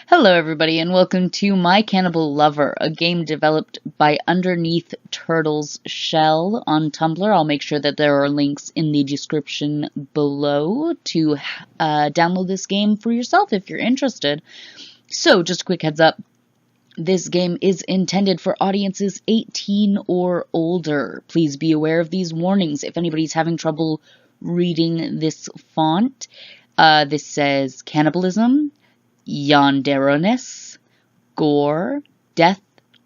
Hello everybody and welcome to My Cannibal Lover, a game developed by Underneath Turtle's Shell on Tumblr. I'll make sure that there are links in the description below to download this game for yourself if you're interested. So, just a quick heads up, this game is intended for audiences 18 or older. Please be aware of these warnings if anybody's having trouble reading this font. This says cannibalism, yandere-ness, gore, death,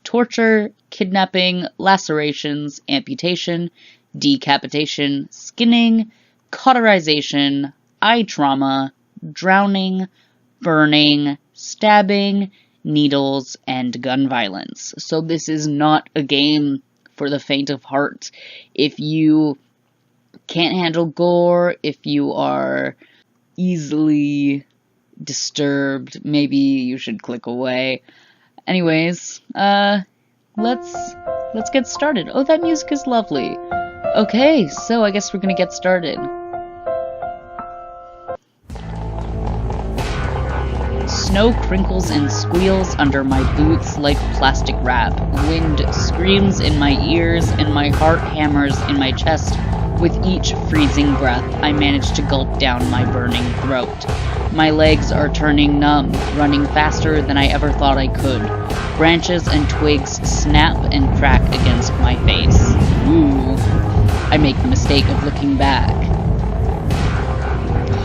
torture, kidnapping, lacerations, amputation, decapitation, skinning, cauterization, eye trauma, drowning, burning, stabbing, needles, and gun violence. So this is not a game for the faint of heart. If you can't handle gore, if you are easily disturbed, maybe you should click away. Anyways, let's get started. Oh, that music is lovely. Okay, so I guess we're gonna get started. Snow crinkles and squeals under my boots like plastic wrap. Wind screams in my ears and my heart hammers in my chest. With each freezing breath, I manage to gulp down my burning throat. My legs are turning numb, running faster than I ever thought I could. Branches and twigs snap and crack against my face. Ooh. I make the mistake of looking back.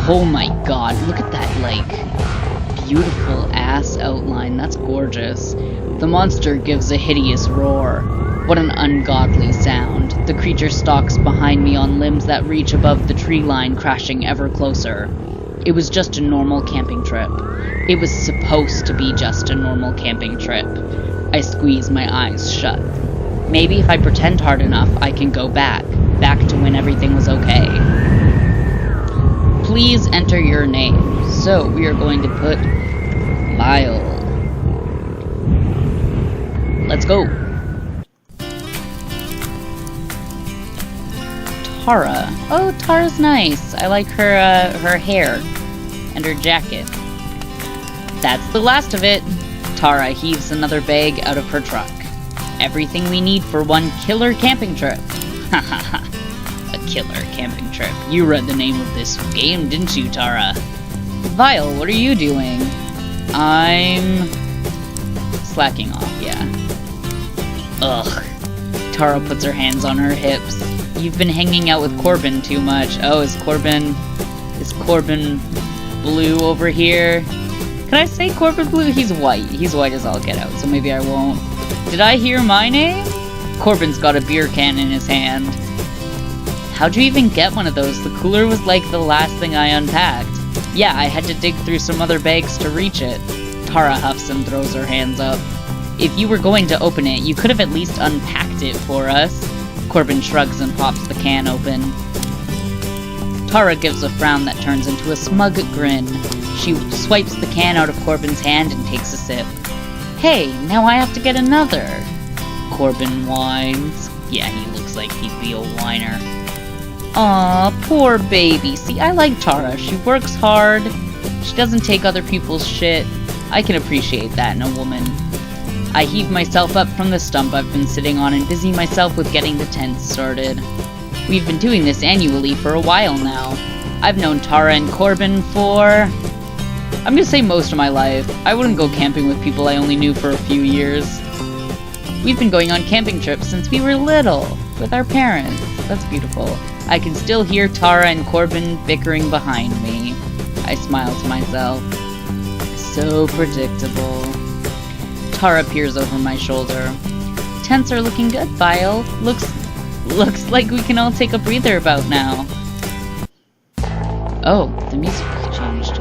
Oh my god, look at that, beautiful ass outline. That's gorgeous. The monster gives a hideous roar. What an ungodly sound. The creature stalks behind me on limbs that reach above the tree line, crashing ever closer. It was just a normal camping trip. It was supposed to be just a normal camping trip. I squeeze my eyes shut. Maybe if I pretend hard enough, I can go back to when everything was okay. Please enter your name. So we are going to put Lyle. Let's go. Tara. Oh, Tara's nice. I like her hair and her jacket. That's the last of it. Tara heaves another bag out of her truck. Everything we need for one killer camping trip. Hahaha. A killer camping trip. You read the name of this game, didn't you, Tara? Vile, what are you doing? I'm slacking off, yeah. Ugh. Tara puts her hands on her hips. You've been hanging out with Corbin too much. Oh, is Corbin blue over here? Can I say Corbin blue? He's white. He's white as all get out, so maybe I won't. Did I hear my name? Corbin's got a beer can in his hand. How'd you even get one of those? The cooler was like the last thing I unpacked. Yeah, I had to dig through some other bags to reach it. Tara huffs and throws her hands up. If you were going to open it, you could have at least unpacked it for us. Corbin shrugs and pops the can open. Tara gives a frown that turns into a smug grin. She swipes the can out of Corbin's hand and takes a sip. Hey, now I have to get another. Corbin whines. Yeah, he looks like he'd be a whiner. Aw, poor baby. See, I like Tara. She works hard. She doesn't take other people's shit. I can appreciate that in a woman. I heave myself up from the stump I've been sitting on and busy myself with getting the tent started. We've been doing this annually for a while now. I've known Tara and Corbin for... I'm gonna say most of my life. I wouldn't go camping with people I only knew for a few years. We've been going on camping trips since we were little, with our parents. That's beautiful. I can still hear Tara and Corbin bickering behind me. I smile to myself. So predictable. Tara peers over my shoulder. Tents are looking good, Vile. Looks like we can all take a breather about now. Oh, the music changed.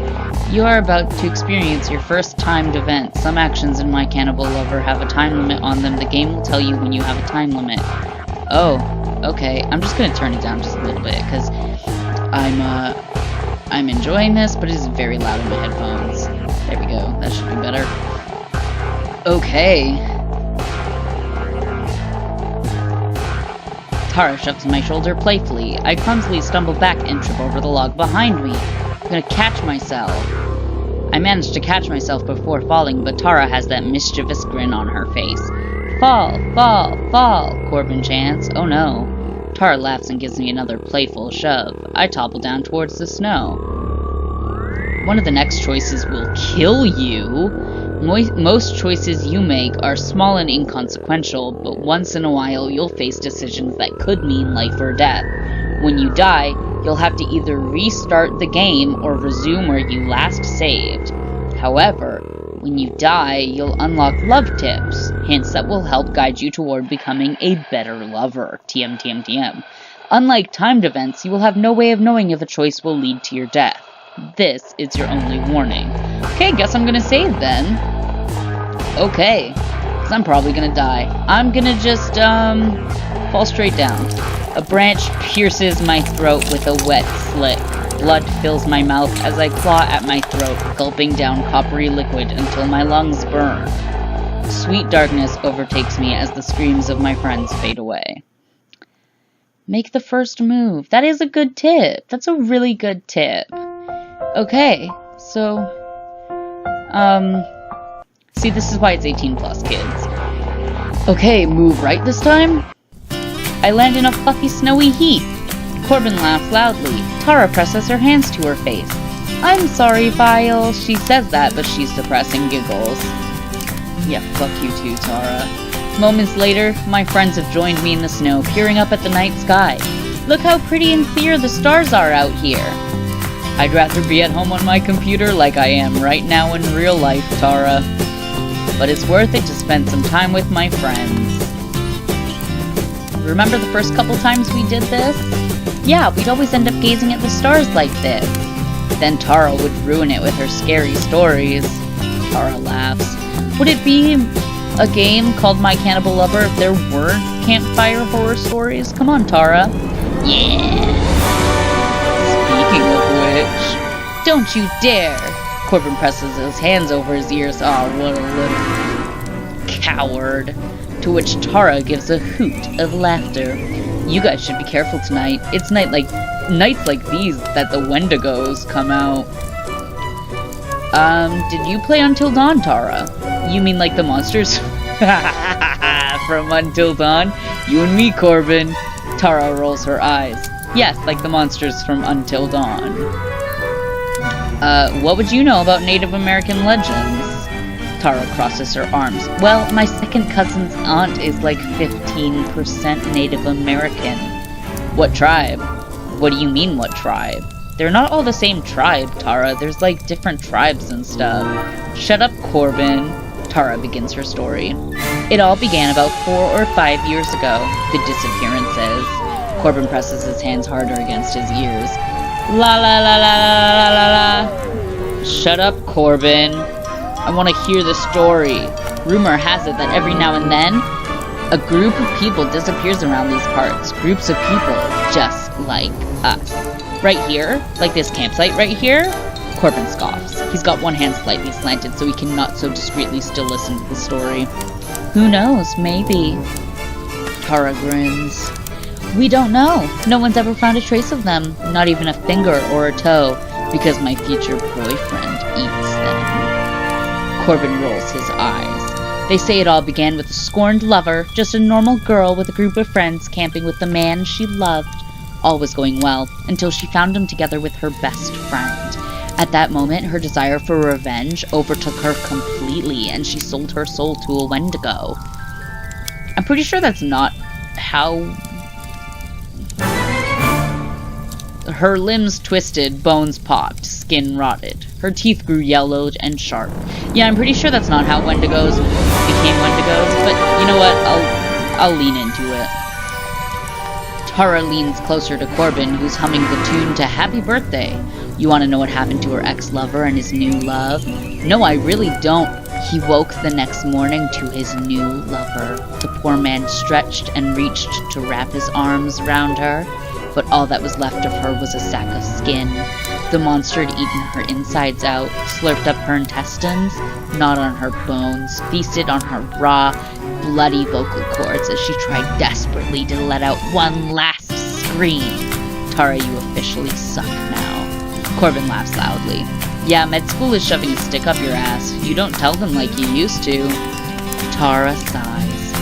You are about to experience your first timed event. Some actions in My Cannibal Lover have a time limit on them. The game will tell you when you have a time limit. Oh, okay. I'm just gonna turn it down just a little bit, because I'm enjoying this, but it is very loud in my headphones. There we go. That should be better. Okay. Tara shoves my shoulder playfully. I clumsily stumble back and trip over the log behind me. I'm gonna catch myself. I managed to catch myself before falling, but Tara has that mischievous grin on her face. Fall, fall, fall, Corbin chants. Oh no. Tara laughs and gives me another playful shove. I topple down towards the snow. One of the next choices will kill you. Most choices you make are small and inconsequential, but once in a while you'll face decisions that could mean life or death. When you die, you'll have to either restart the game or resume where you last saved. However, when you die, you'll unlock love tips, hints that will help guide you toward becoming a better lover. TM, TM, TM. Unlike timed events, you will have no way of knowing if a choice will lead to your death. This is your only warning. Okay, guess I'm gonna save then. Okay, because I'm probably gonna die. I'm gonna just, fall straight down. A branch pierces my throat with a wet slick. Blood fills my mouth as I claw at my throat, gulping down coppery liquid until my lungs burn. Sweet darkness overtakes me as the screams of my friends fade away. Make the first move. That is a good tip. That's a really good tip. Okay, so, see, this is why it's 18 plus, kids. Okay, move right this time? I land in a fluffy, snowy heap. Corbin laughs loudly. Tara presses her hands to her face. I'm sorry, Vile. She says that, but she's suppressing giggles. Yeah, fuck you too, Tara. Moments later, my friends have joined me in the snow, peering up at the night sky. Look how pretty and clear the stars are out here. I'd rather be at home on my computer like I am right now in real life, Tara. But it's worth it to spend some time with my friends. Remember the first couple times we did this? Yeah, we'd always end up gazing at the stars like this. Then Tara would ruin it with her scary stories. Tara laughs. Would it be a game called My Cannibal Lover if there weren't campfire horror stories? Come on, Tara. Yeah! Speaking of which... Don't you dare! Corbin presses his hands over his ears. Aw, what a little... coward. To which Tara gives a hoot of laughter. You guys should be careful tonight. It's nights like these that the Wendigos come out. Did you play Until Dawn, Tara? You mean like the monsters from Until Dawn? You and me, Corbin. Tara rolls her eyes. Yes, like the monsters from Until Dawn. What would you know about Native American legends? Tara crosses her arms. Well, my second cousin's aunt is like 15% Native American. What tribe? What do you mean, what tribe? They're not all the same tribe, Tara. There's like different tribes and stuff. Shut up, Corbin. Tara begins her story. It all began about 4 or 5 years ago. The disappearances. Corbin presses his hands harder against his ears. La la la la la la la. Shut up, Corbin. I want to hear the story. Rumor has it that every now and then, a group of people disappears around these parts. Groups of people just like us. Right here, like this campsite right here, Corbin scoffs. He's got one hand slightly slanted so he can not so discreetly still listen to the story. Who knows, maybe. Tara grins. We don't know. No one's ever found a trace of them. Not even a finger or a toe, because my future boyfriend eats them. Corbin rolls his eyes. They say it all began with a scorned lover, just a normal girl with a group of friends camping with the man she loved. All was going well, until she found him together with her best friend. At that moment, her desire for revenge overtook her completely, and she sold her soul to a Wendigo. I'm pretty sure that's not how... Her limbs twisted, bones popped, skin rotted. Her teeth grew yellowed and sharp. Yeah, I'm pretty sure that's not how Wendigos became Wendigos, but you know what? I'll lean into it. Tara leans closer to Corbin, who's humming the tune to Happy Birthday. You want to know what happened to her ex-lover and his new love? No, I really don't. He woke the next morning to his new lover. The poor man stretched and reached to wrap his arms around her, but all that was left of her was a sack of skin. The monster had eaten her insides out, slurped up her intestines, gnawed on her bones, feasted on her raw, bloody vocal cords as she tried desperately to let out one last scream. Tara, you officially suck now. Corbin laughs loudly. Yeah, med school is shoving a stick up your ass. You don't tell them like you used to. Tara sighs.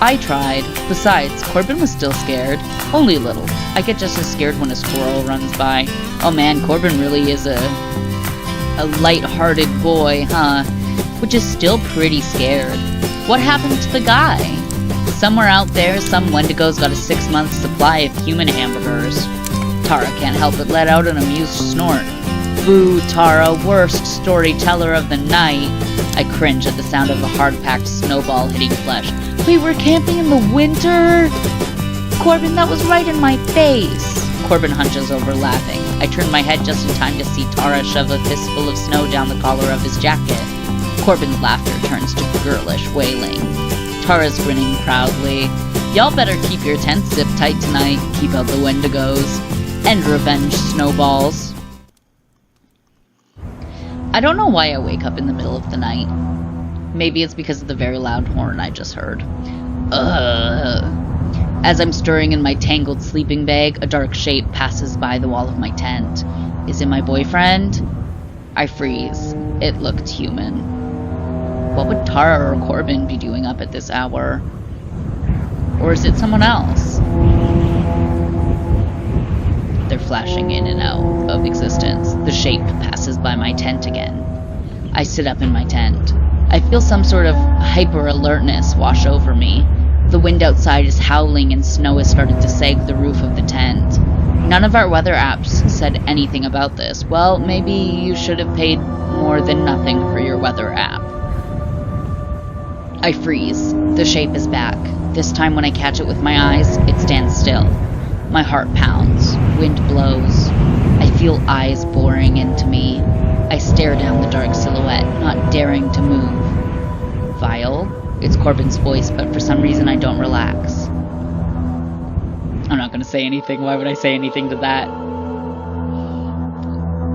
I tried. Besides, Corbin was still scared. Only a little. I get just as scared when a squirrel runs by. Oh man, Corbin really is a light-hearted boy, huh? Which is still pretty scared. What happened to the guy? Somewhere out there, some Wendigo's got a 6-month supply of human hamburgers. Tara can't help but let out an amused snort. Boo, Tara, worst storyteller of the night. I cringe at the sound of a hard-packed snowball hitting flesh. We were camping in the winter? Corbin, that was right in my face. Corbin hunches over, laughing. I turn my head just in time to see Tara shove a fistful of snow down the collar of his jacket. Corbin's laughter turns to girlish wailing. Tara's grinning proudly. Y'all better keep your tents zipped tight tonight, keep out the Wendigos, and revenge snowballs. I don't know why I wake up in the middle of the night. Maybe it's because of the very loud horn I just heard. As I'm stirring in my tangled sleeping bag, a dark shape passes by the wall of my tent. Is it my boyfriend? I freeze. It looked human. What would Tara or Corbin be doing up at this hour? Or is it someone else? They're flashing in and out of existence. The shape passes by my tent again. I sit up in my tent. I feel some sort of hyper-alertness wash over me. The wind outside is howling and snow has started to sag the roof of the tent. None of our weather apps said anything about this. Well, maybe you should have paid more than nothing for your weather app. I freeze. The shape is back. This time when I catch it with my eyes, it stands still. My heart pounds. Wind blows. I feel eyes boring into me. I stare down the dark silhouette, not daring to move. Vile? It's Corbin's voice, but for some reason I don't relax. I'm not going to say anything. Why would I say anything to that?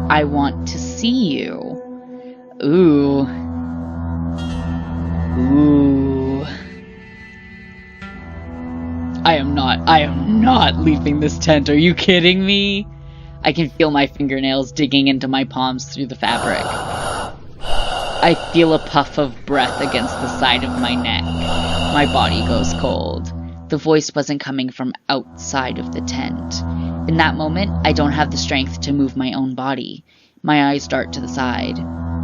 I want to see you. Ooh. Ooh. I am not leaving this tent. Are you kidding me? I can feel my fingernails digging into my palms through the fabric. I feel a puff of breath against the side of my neck. My body goes cold. The voice wasn't coming from outside of the tent. In that moment, I don't have the strength to move my own body. My eyes dart to the side.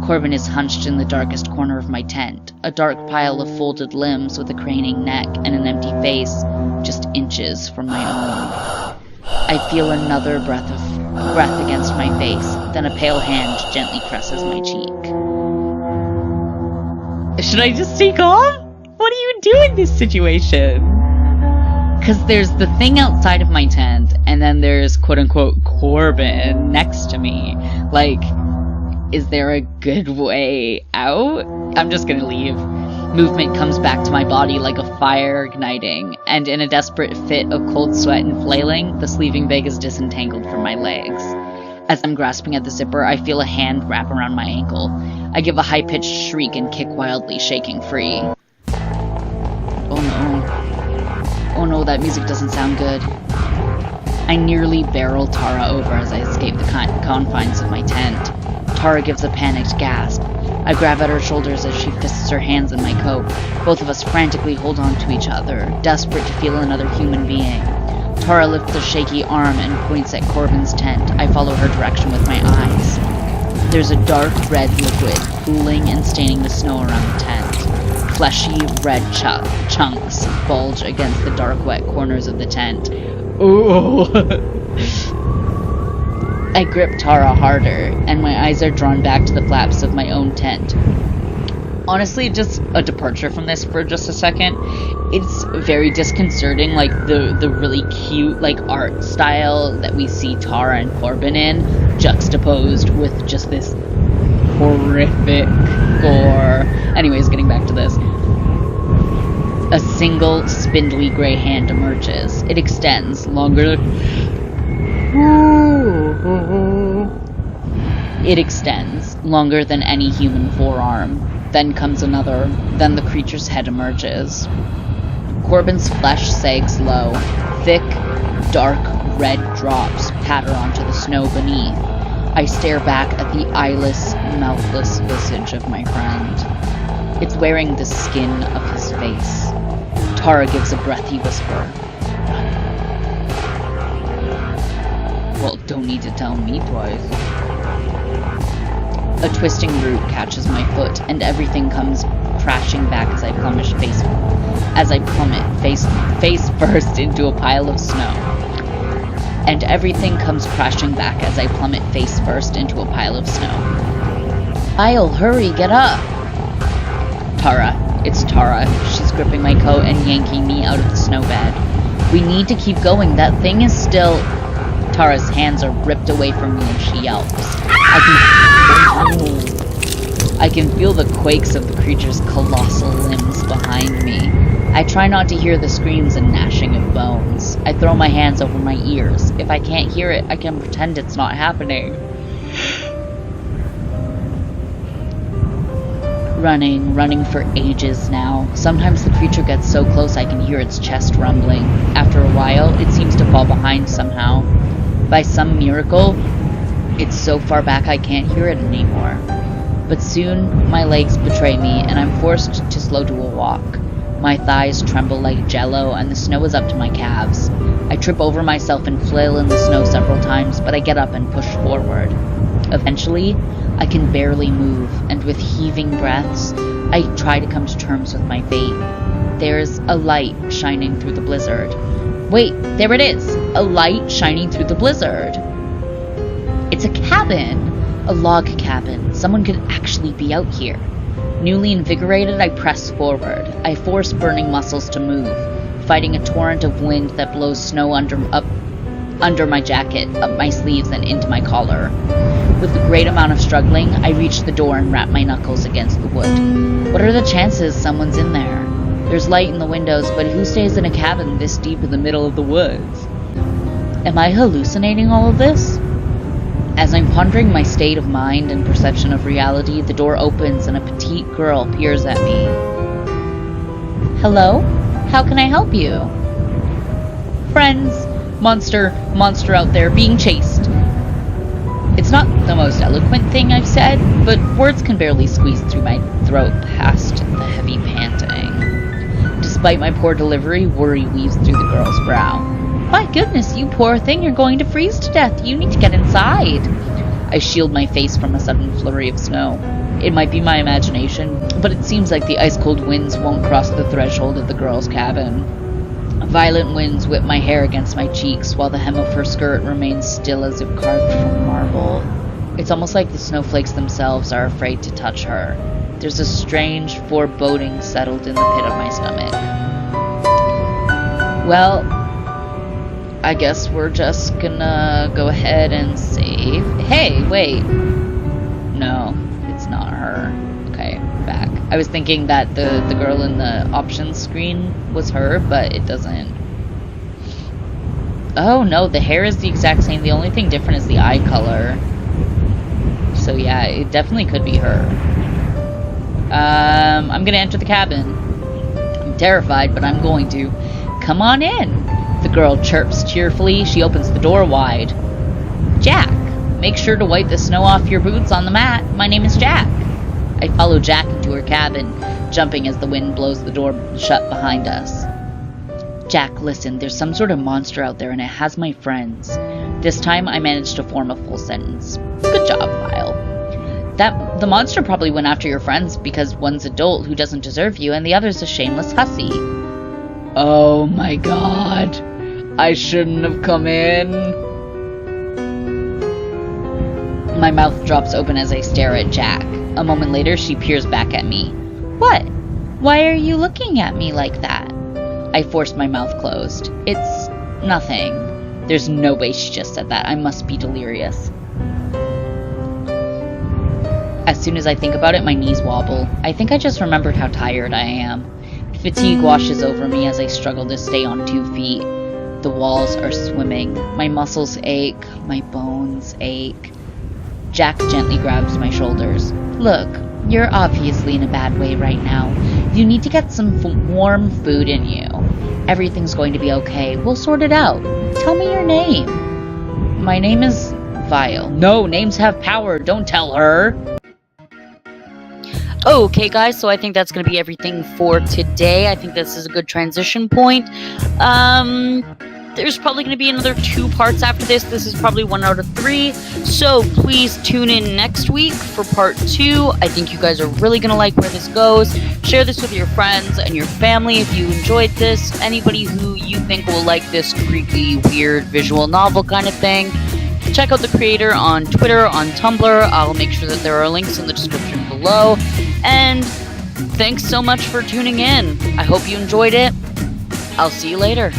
Corbin is hunched in the darkest corner of my tent, a dark pile of folded limbs with a craning neck and an empty face, just inches from my own. I feel another breath against my face, then a pale hand gently presses my cheek. Should I just take off? What do you do in this situation? Because there's the thing outside of my tent, and then there's quote-unquote Corbin next to me. Like, is there a good way out? I'm just gonna leave. Movement comes back to my body like a fire igniting, and in a desperate fit of cold sweat and flailing, the sleeping bag is disentangled from my legs. As I'm grasping at the zipper, I feel a hand wrap around my ankle. I give a high-pitched shriek and kick wildly, shaking free. Oh no. Oh no, that music doesn't sound good. I nearly barrel Tara over as I escape the confines of my tent. Tara gives a panicked gasp. I grab at her shoulders as she fists her hands in my coat. Both of us frantically hold on to each other, desperate to feel another human being. Tara lifts a shaky arm and points at Corbin's tent. I follow her direction with my eyes. There's a dark red liquid pooling and staining the snow around the tent. Fleshy red chunks bulge against the dark wet corners of the tent. Ooh! I grip Tara harder, and my eyes are drawn back to the flaps of my own tent. Honestly, just a departure from this for just a second. It's very disconcerting, like the really cute like art style that we see Tara and Corbin in, juxtaposed with just this horrific gore. Anyways, getting back to this. A single spindly gray hand emerges. It extends longer. It extends longer than any human forearm. Then comes another. Then the creature's head emerges. Corbin's flesh sags low. Thick, dark, red drops patter onto the snow beneath. I stare back at the eyeless, mouthless visage of my friend. It's wearing the skin of his face. Tara gives a breathy whisper. Well, don't need to tell me twice. A twisting root catches my foot, and everything comes crashing back as I plummet face first into a pile of snow. And everything comes crashing back as I plummet face first into a pile of snow. Kyle, hurry, get up! Tara. It's Tara. She's gripping my coat and yanking me out of the snowbed. We need to keep going. That thing is still... Tara's hands are ripped away from me and she yelps. I can feel the quakes of the creature's colossal limbs behind me. I try not to hear the screams and gnashing of bones. I throw my hands over my ears. If I can't hear it, I can pretend it's not happening. Running for ages now. Sometimes the creature gets so close I can hear its chest rumbling. After a while, it seems to fall behind somehow. By some miracle, it's so far back I can't hear it anymore. But soon, my legs betray me, and I'm forced to slow to a walk. My thighs tremble like jello, and the snow is up to my calves. I trip over myself and flail in the snow several times, but I get up and push forward. Eventually, I can barely move, and with heaving breaths, I try to come to terms with my fate. There's a light shining through the blizzard. Wait, there it is! A light shining through the blizzard! It's a cabin! A log cabin. Someone could actually be out here. Newly invigorated, I press forward. I force burning muscles to move, fighting a torrent of wind that blows snow under my jacket, up my sleeves, and into my collar. With a great amount of struggling, I reach the door and wrap my knuckles against the wood. What are the chances someone's in there? There's light in the windows, but who stays in a cabin this deep in the middle of the woods? Am I hallucinating all of this? As I'm pondering my state of mind and perception of reality, the door opens and a petite girl peers at me. Hello? How can I help you? Friends, monster out there being chased. It's not the most eloquent thing I've said, but words can barely squeeze through my throat past the heavy panting. Despite my poor delivery, worry weaves through the girl's brow. My goodness, you poor thing, you're going to freeze to death. You need to get inside. I shield my face from a sudden flurry of snow. It might be my imagination, but it seems like the ice-cold winds won't cross the threshold of the girl's cabin. Violent winds whip my hair against my cheeks, while the hem of her skirt remains still as if carved from marble. It's almost like the snowflakes themselves are afraid to touch her. There's a strange foreboding settled in the pit of my stomach. Well, I guess we're just gonna go ahead and save. Hey, wait. No, it's not her. Okay, back. I was thinking that the girl in the options screen was her, but it doesn't. Oh no, the hair is the exact same. The only thing different is the eye color. So yeah, it definitely could be her. I'm gonna enter the cabin. I'm terrified, but I'm going to. Come on in. The girl chirps cheerfully. She opens the door wide. Jack, make sure to wipe the snow off your boots on the mat. My name is Jack. I follow Jack into her cabin, jumping as the wind blows the door shut behind us. Jack, listen, there's some sort of monster out there and it has my friends. This time I managed to form a full sentence. Good job, Kyle. The monster probably went after your friends because one's adult who doesn't deserve you and the other's a shameless hussy. Oh my god. I shouldn't have come in. My mouth drops open as I stare at Jack. A moment later, she peers back at me. What? Why are you looking at me like that? I forced my mouth closed. It's nothing. There's no way she just said that. I must be delirious. As soon as I think about it, my knees wobble. I think I just remembered how tired I am. Fatigue washes over me as I struggle to stay on 2 feet. The walls are swimming. My muscles ache. My bones ache. Jack gently grabs my shoulders. Look, you're obviously in a bad way right now. You need to get some warm food in you. Everything's going to be okay. We'll sort it out. Tell me your name. My name is vile. No, names have power. Don't tell her. Okay, guys, so I think that's going to be everything for today. I think this is a good transition point. There's probably going to be another 2 parts after this. This is probably 1 out of 3. So please tune in next week for part 2. I think you guys are really going to like where this goes. Share this with your friends and your family if you enjoyed this. Anybody who you think will like this creepy, weird visual novel kind of thing. Check out the creator on Twitter, on Tumblr. I'll make sure that there are links in the description below. And thanks so much for tuning in. I hope you enjoyed it. I'll see you later.